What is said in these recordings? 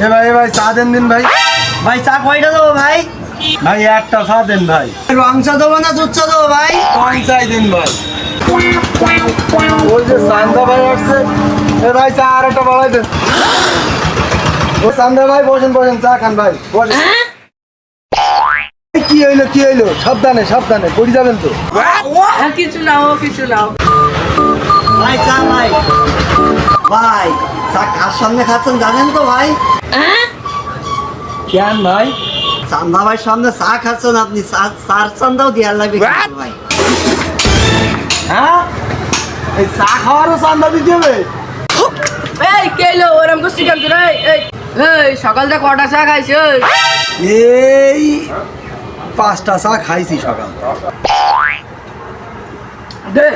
এ ভাই চা দেন দিন ভাই। ভাই চা কয়টা দেবো ভাই? ভাই একটা চা দেন ভাই। রং চা দেবো না দুধ চা দেবো ভাই? রং চাই দিন ভাই। ওই যে চান্দা ভাই আসছে, এ ভাই চা আর একটা বাড়াই দেন। ও চান্দা ভাই বসেন বসেন, চা খান ভাই বসেন। কি হইলো সাবধানে সাবধানে পড়ে যাবেন তো। কিছু নাও কিছু নাও। ভাই চা ভাই। ভাই চা কার সামনে খাচ্ছেন জানেন তো ভাই? কেন ভাই? চান্দা ভাই সামনে চা খাচ্ছেন আপনি, চার চান্দাও দেওয়ার লাগবে কিন্তু ভাই। হ্যাঁ এই চা খাওয়ারও চান্দা দিতে হবে? এই কেলো ওরম করছিস কেন তোরা? এই সকালটা কটা চা খাইছ? এই 5টা চা খাইছি সকাল। দে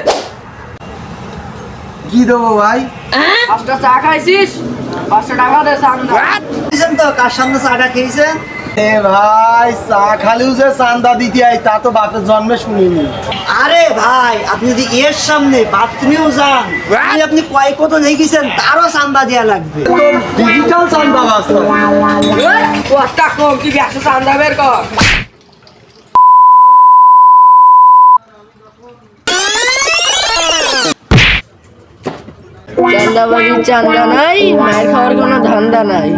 কি দেবো ভাই? 5টা চা খাইছিস, 500 টাকা দে চান্দা। বুঝছেন তো কার সামনে চাটা খেয়েছেন? এ ভাই চা খালিও যে চান্দা দিতে আই তা তো বাপের জন্মে শুনিনি। আরে ভাই আপনি যদি এর সামনে বাথরুমেও যান, আপনি কয় কত নিয়ে গেছেন তারও চান্দা দেওয়া লাগবে। ডিজিটাল চান্দা বাস। কটা কম তুই 100 চান্দা বের কর। চান্দা বাড়ির চান্দা নাই, মায়ের খাওয়ার কোনো ধান্দা নাই।